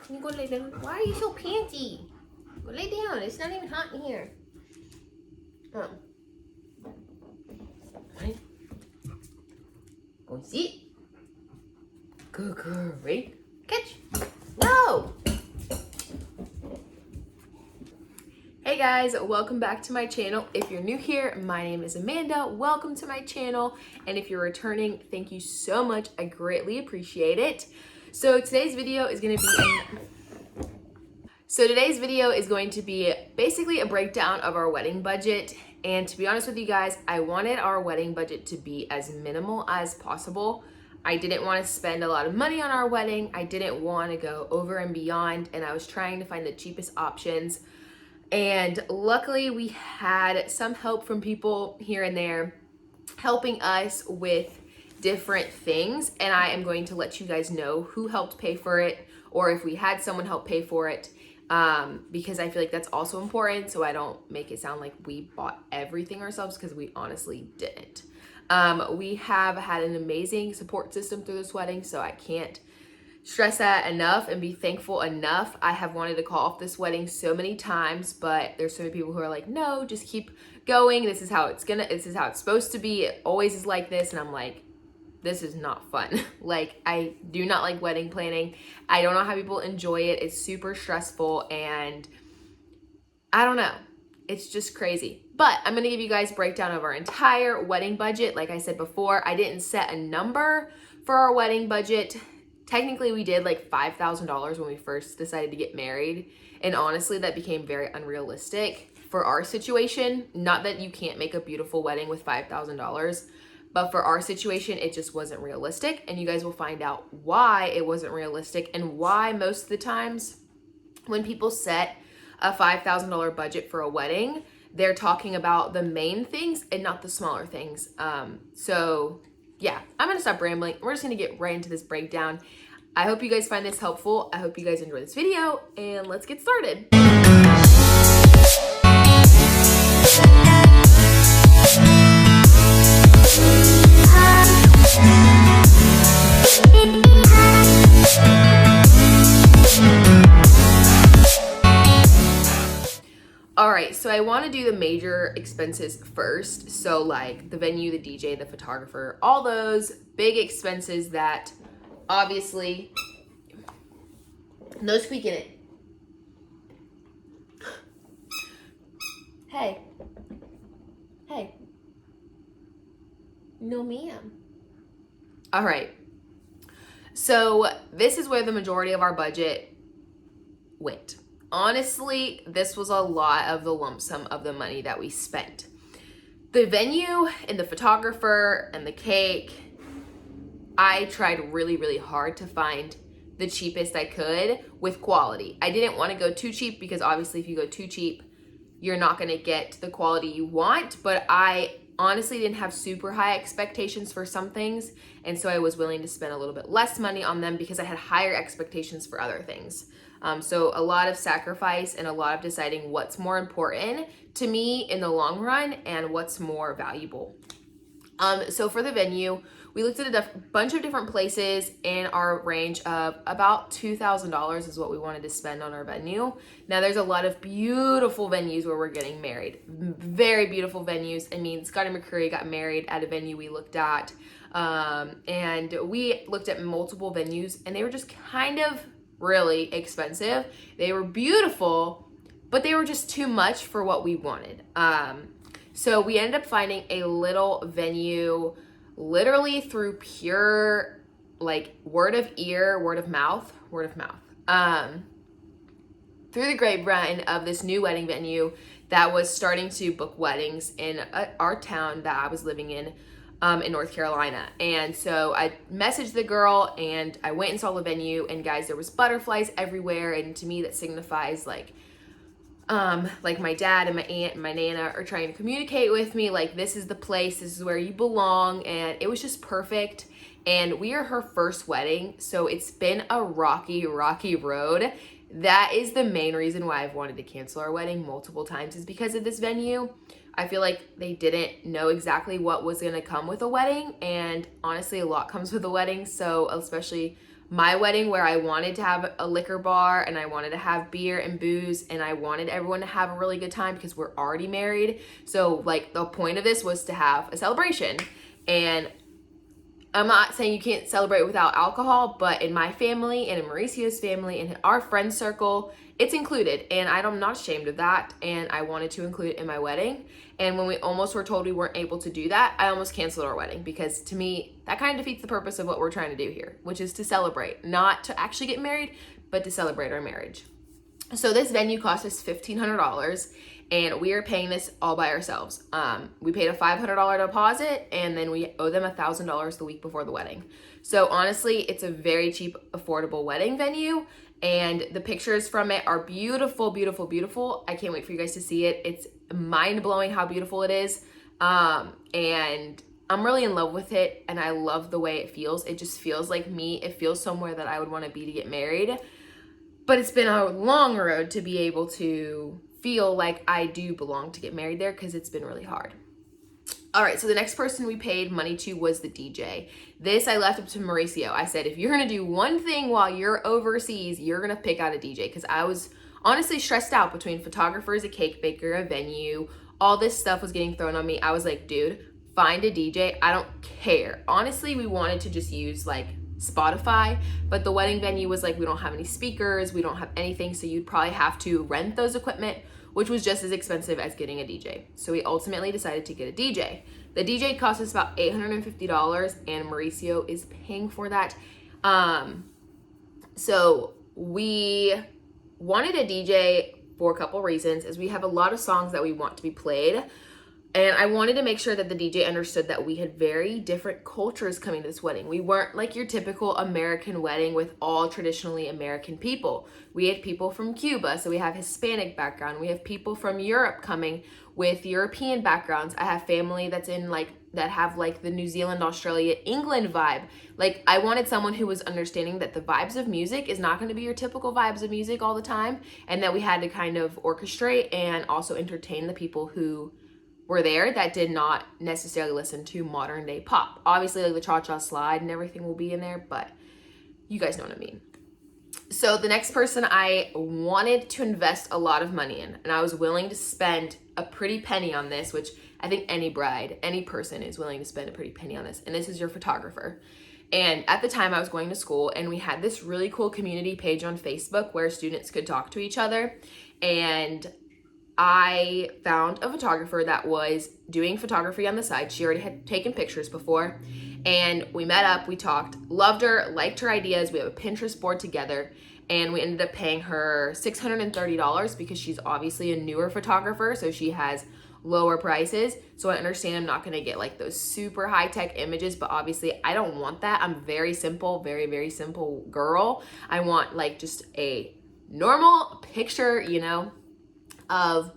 Can you go lay down? Why are you so panty? Go lay down. It's not even hot in here. Oh. Right. Go sit. Good girl. Ready? Catch. No! Hey guys, welcome back to my channel. If you're new here, my name is Amanda. Welcome to my channel. And if you're returning, thank you so much. I greatly appreciate it. So today's video is going to be basically a breakdown of our wedding budget. And to be honest with you guys, I wanted our wedding budget to be as minimal as possible. I didn't want to spend a lot of money on our wedding. I didn't want to go over and beyond, and I was trying to find the cheapest options. And luckily we had some help from people here and there helping us with different things. And I am going to let you guys know who helped pay for it, or if we had someone help pay for it, because I feel like that's also important. So I don't make it sound like we bought everything ourselves, because we honestly didn't. We have had an amazing support system through this wedding, so I can't stress that enough and be thankful enough. I have wanted to call off this wedding so many times, but there's so many people who are like, no, just keep going. This is how it's supposed to be. It always is like this. And I'm like, this is not fun. Like, I do not like wedding planning. I don't know how people enjoy it. It's super stressful, and I don't know. It's just crazy. But I'm gonna give you guys a breakdown of our entire wedding budget. Like I said before, I didn't set a number for our wedding budget. Technically, we did like $5,000 when we first decided to get married. And honestly, that became very unrealistic for our situation. Not that you can't make a beautiful wedding with $5,000, but for our situation, it just wasn't realistic. And you guys will find out why it wasn't realistic, and why most of the times when people set a $5,000 budget for a wedding, they're talking about the main things and not the smaller things. So yeah, I'm gonna stop rambling. We're just gonna get right into this breakdown. I hope you guys find this helpful. I hope you guys enjoy this video, and let's get started. All right, so I want to do the major expenses first. So like the venue, the DJ, the photographer, all those big expenses that obviously, no squeaking it. Hey. No, ma'am. All right. So this is where the majority of our budget went. Honestly, this was a lot of the lump sum of the money that we spent. The venue and the photographer and the cake, I tried really, really hard to find the cheapest I could with quality. I didn't want to go too cheap, because obviously if you go too cheap, you're not going to get the quality you want. But I honestly didn't have super high expectations for some things, and so I was willing to spend a little bit less money on them because I had higher expectations for other things. So a lot of sacrifice and a lot of deciding what's more important to me in the long run and what's more valuable. So for the venue, we looked at a bunch of different places in our range of about $2,000 is what we wanted to spend on our venue. Now there's a lot of beautiful venues where we're getting married. Very beautiful venues. I mean, Scott and McCurry got married at a venue we looked at. And we looked at multiple venues, and they were just kind of really expensive. They were beautiful, but they were just too much for what we wanted. So we ended up finding a little venue literally through pure like word of mouth, through the grapevine of this new wedding venue that was starting to book weddings in our town that I was living in North Carolina. And so I messaged the girl, and I went and saw the venue, and guys, there was butterflies everywhere. And to me, that signifies like my dad and my aunt and my nana are trying to communicate with me, like, this is the place, this is where you belong. And it was just perfect. And we are her first wedding, so it's been a rocky road. That is the main reason why I've wanted to cancel our wedding multiple times, is because of this venue. I feel like they didn't know exactly what was going to come with a wedding, and honestly, a lot comes with a wedding. So especially my wedding where I wanted to have a liquor bar and I wanted to have beer and booze and I wanted everyone to have a really good time because we're already married. So like the point of this was to have a celebration. And I'm not saying you can't celebrate without alcohol, but in my family and in Mauricio's family and in our friend circle, it's included. And I'm not ashamed of that. And I wanted to include it in my wedding. And when we almost were told we weren't able to do that, I almost canceled our wedding because to me, that kind of defeats the purpose of what we're trying to do here, which is to celebrate, not to actually get married, but to celebrate our marriage. So this venue cost us $1,500 and we are paying this all by ourselves. We paid a $500 deposit and then we owe them $1,000 the week before the wedding. So honestly, it's a very cheap, affordable wedding venue and the pictures from it are beautiful, beautiful, beautiful. I can't wait for you guys to see it. It's mind-blowing how beautiful it is. And I'm really in love with it and I love the way it feels. It just feels like me. It feels somewhere that I would want to be to get married. But it's been a long road to be able to feel like I do belong to get married there because it's been really hard. All right, so the next person we paid money to was the DJ. This I left up to Mauricio. I said, if you're gonna do one thing while you're overseas, you're gonna pick out a DJ because I was honestly stressed out between photographers, a cake baker, a venue. All this stuff was getting thrown on me. I was like, dude, find a DJ. I don't care. Honestly, we wanted to just use like Spotify, but the wedding venue was like, we don't have any speakers, we don't have anything, so you'd probably have to rent those equipment, which was just as expensive as getting a DJ. So we ultimately decided to get a DJ. The DJ cost us about $850 and Mauricio is paying for that. So we wanted a DJ for a couple reasons, as we have a lot of songs that we want to be played. And I wanted to make sure that the DJ understood that we had very different cultures coming to this wedding. We weren't like your typical American wedding with all traditionally American people. We had people from Cuba, so we have Hispanic background. We have people from Europe coming with European backgrounds. I have family that's in like, that have like the New Zealand, Australia, England vibe. Like I wanted someone who was understanding that the vibes of music is not going to be your typical vibes of music all the time. And that we had to kind of orchestrate and also entertain the people who were there that did not necessarily listen to modern day pop. Obviously like the cha-cha slide and everything will be in there, but you guys know what I mean. So the next person I wanted to invest a lot of money in, and I was willing to spend a pretty penny on this, which I think any bride, any person is willing to spend a pretty penny on this, and this is your photographer. And at the time I was going to school and we had this really cool community page on Facebook where students could talk to each other, and I found a photographer that was doing photography on the side. She already had taken pictures before and we met up, we talked, loved her, liked her ideas. We have a Pinterest board together and we ended up paying her $630 because she's obviously a newer photographer, so she has lower prices. So I understand I'm not gonna get like those super high-tech images, but obviously I don't want that. I'm very simple, very, very simple girl. I want like just a normal picture, you know, of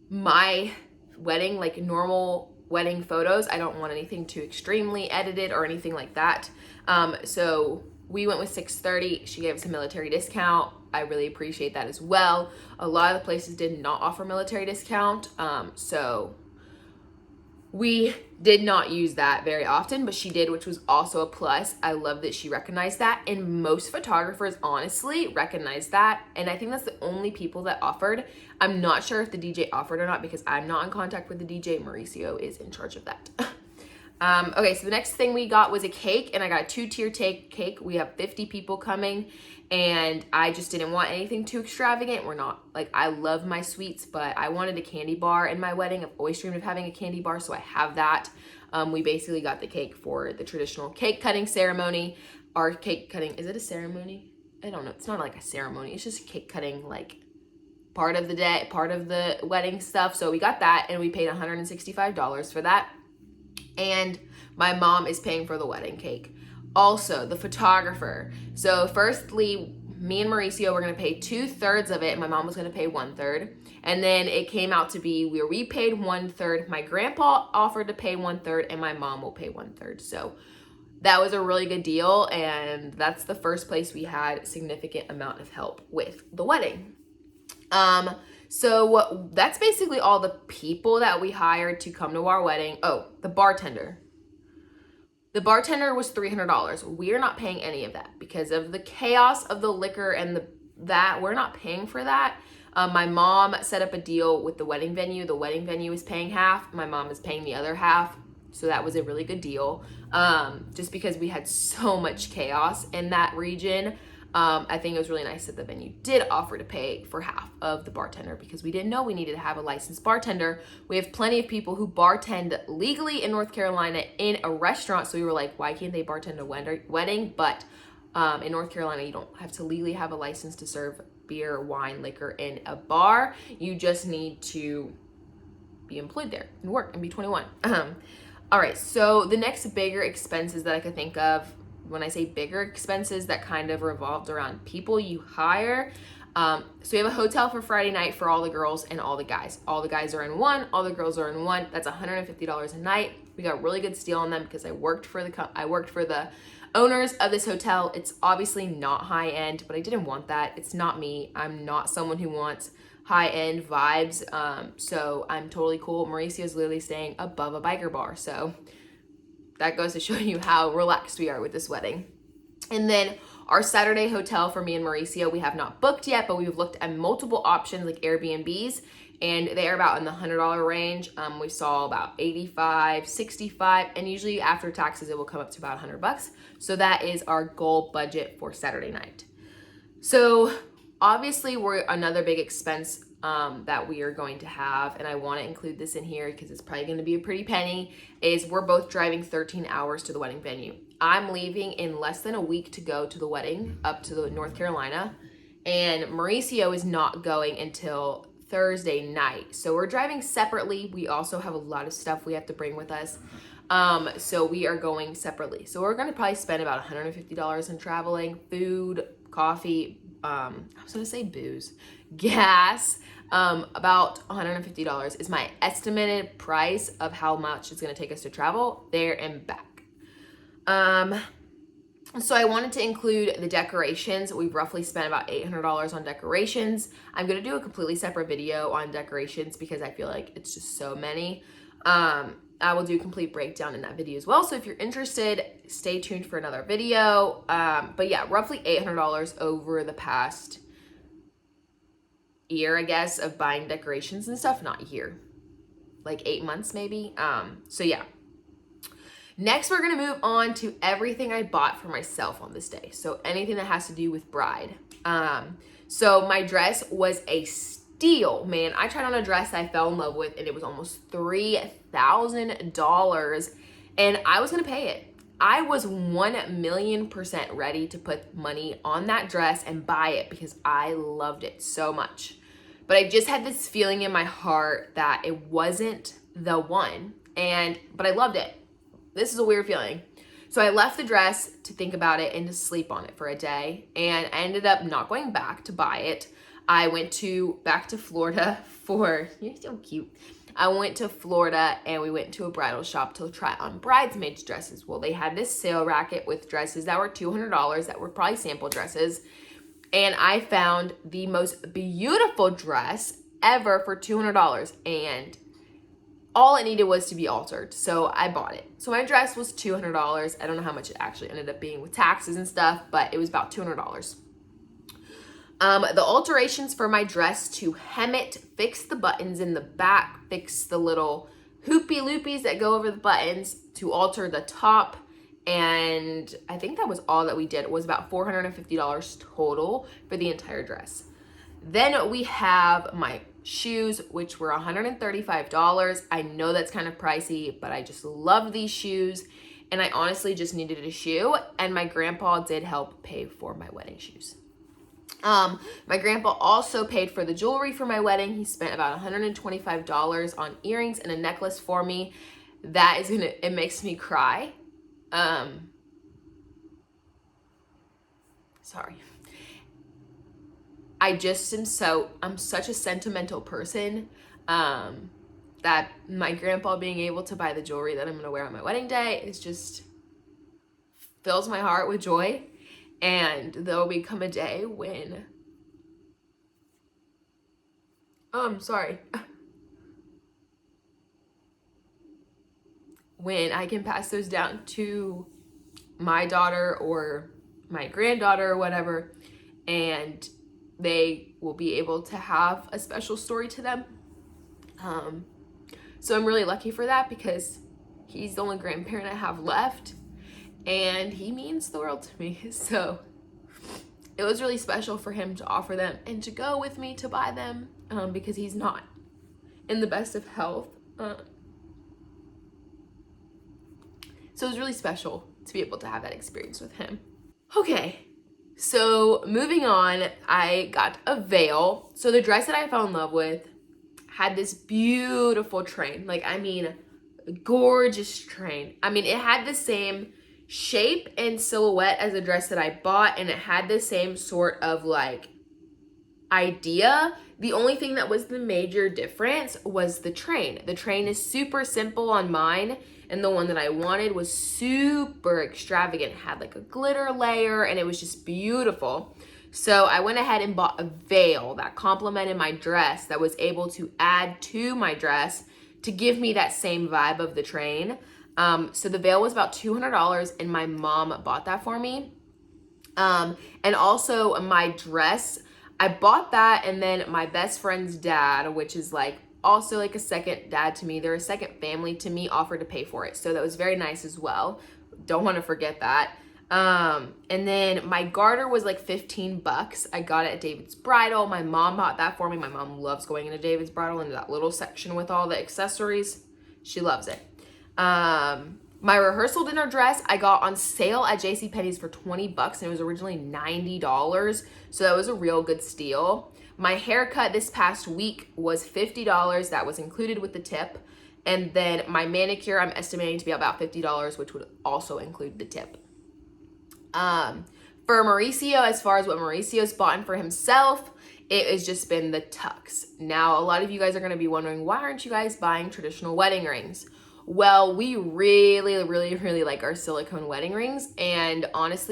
my wedding, like normal wedding photos. I don't want anything too extremely edited or anything like that. So we went with $630. She gave us a military discount. I really appreciate that as well. A lot of the places did not offer military discount. So we did not use that very often, but she did, which was also a plus. I love that she recognized that. And most photographers honestly recognize that. And I think that's the only people that offered. I'm not sure if the DJ offered or not because I'm not in contact with the DJ. Mauricio is in charge of that. Okay, so the next thing we got was a cake, and I got a 2-tier cake. We have 50 people coming, and I just didn't want anything too extravagant. We're not, like, I love my sweets, but I wanted a candy bar in my wedding. I've always dreamed of having a candy bar, so I have that. We basically got the cake for the traditional cake cutting ceremony. Our cake cutting, is it a ceremony? I don't know. It's not like a ceremony. It's just cake cutting, like, part of the day, part of the wedding stuff. So we got that, and we paid $165 for that. And my mom is paying for the wedding cake. Also, the photographer. So firstly, me and Mauricio were going to pay 2/3 of it, and my mom was going to pay 1/3. And then it came out to be where we paid 1/3. My grandpa offered to pay 1/3, and my mom will pay 1/3. So that was a really good deal, and that's the first place we had a significant amount of help with the wedding. So that's basically all the people that we hired to come to our wedding. Oh, the bartender. The bartender was $300. We are not paying any of that because of the chaos of the liquor and that we're not paying for that. My mom set up a deal with the wedding venue. The wedding venue is paying half. My mom is paying the other half. So that was a really good deal. Just because we had so much chaos in that region. I think it was really nice that the venue did offer to pay for half of the bartender because we didn't know we needed to have a licensed bartender. We have plenty of people who bartend legally in North Carolina in a restaurant. So we were like, why can't they bartend a wedding? But in North Carolina, you don't have to legally have a license to serve beer, wine, liquor in a bar. You just need to be employed there and work and be 21. All right, so the next bigger expenses that I could think of, when I say bigger expenses, that kind of revolved around people you hire. So we have a hotel for Friday night for all the girls and all the guys. All the guys are in one, all the girls are in one. That's $150 a night. We got a really good steal on them because I worked for the owners of this hotel. It's obviously not high end, but I didn't want that. It's not me. I'm not someone who wants high end vibes. So I'm totally cool. Mauricio is literally staying above a biker bar. So that goes to show you how relaxed we are with this wedding. And then our Saturday hotel for me and Mauricio, we have not booked yet, but we've looked at multiple options like Airbnbs, and they are about in the $100 range. We saw about 85, 65, and usually after taxes, it will come up to about $100. So that is our goal budget for Saturday night. So obviously we're another big expense that we are going to have, and I want to include this in here because it's probably going to be a pretty penny, is we're both driving 13 hours to the wedding venue. I'm leaving in less than a week to go to the wedding up to the North Carolina, and Mauricio is not going until Thursday night. So we're driving separately. We also have a lot of stuff we have to bring with us. So we are going separately. So we're going to probably spend about $150 in traveling, food, coffee, I was going to say booze, gas. About $150 is my estimated price of how much it's going to take us to travel there and back. So I wanted to include the decorations. We've roughly spent about $800 on decorations. I'm going to do a completely separate video on decorations because I feel like it's just so many. I will do a complete breakdown in that video as well. So if you're interested, stay tuned for another video. But yeah, roughly $800 over the past year, I guess, of buying decorations and stuff. Not year, like 8 months maybe. So yeah. Next, we're going to move on to everything I bought for myself on this day. So anything that has to do with bride. So my dress was a steal, man. I tried on a dress I fell in love with, and it was almost $3,000, and I was going to pay it. I was 1,000,000% ready to put money on that dress and buy it because I loved it so much. But I just had this feeling in my heart that it wasn't the one, but I loved it. This is a weird feeling. So I left the dress to think about it and to sleep on it for a day, and I ended up not going back to buy it. I went back to Florida you're so cute. I went to Florida and we went to a bridal shop to try on bridesmaids dresses. Well, they had this sale racket with dresses that were $200 that were probably sample dresses. And I found the most beautiful dress ever for $200, and all it needed was to be altered. So I bought it. So my dress was $200. I don't know how much it actually ended up being with taxes and stuff, but it was about $200. The alterations for my dress: to hem it, fix the buttons in the back, fix the little hoopy loopies that go over the buttons, to alter the top, and I think that was all that we did. It was about $450 total for the entire dress. Then we have my shoes, which were $135. I know that's kind of pricey, but I just love these shoes, and I honestly just needed a shoe, and my grandpa did help pay for my wedding shoes. My grandpa also paid for the jewelry for my wedding. He spent about $125 on earrings and a necklace for me. It makes me cry. Sorry. I'm such a sentimental person, that my grandpa being able to buy the jewelry that I'm going to wear on my wedding day is just fills my heart with joy. And there'll become a day when, when I can pass those down to my daughter or my granddaughter or whatever, and they will be able to have a special story to them. So I'm really lucky for that because he's the only grandparent I have left, and he means the world to me. So it was really special for him to offer them and to go with me to buy them, because he's not in the best of health. So it was really special to be able to have that experience with him. Okay, so moving on, I got a veil. So the dress that I fell in love with had this beautiful train. Like, I mean, gorgeous train. I mean, it had the same shape and silhouette as the dress that I bought, and it had the same sort of like idea. The only thing that was the major difference was the train. The train is super simple on mine, and the one that I wanted was super extravagant. It had like a glitter layer, and it was just beautiful. So I went ahead and bought a veil that complemented my dress, that was able to add to my dress to give me that same vibe of the train. So the veil was about $200, and my mom bought that for me. And also my dress, I bought that, and then my best friend's dad, which is like also like a second dad to me, they're a second family to me, offered to pay for it. So that was very nice as well. Don't want to forget that. And then my garter was like $15. I got it at David's Bridal. My mom bought that for me. My mom loves going into David's Bridal, into that little section with all the accessories. She loves it. My rehearsal dinner dress I got on sale at JCPenney's for $20, and it was originally $90. So that was a real good steal. My haircut this past week was $50. That was included with the tip. And then my manicure, I'm estimating to be about $50, which would also include the tip. For Mauricio, as far as what Mauricio's bought for himself, it has just been the tux. Now, a lot of you guys are going to be wondering, why aren't you guys buying traditional wedding rings? Well, we really, really, really like our silicone wedding rings, and honestly,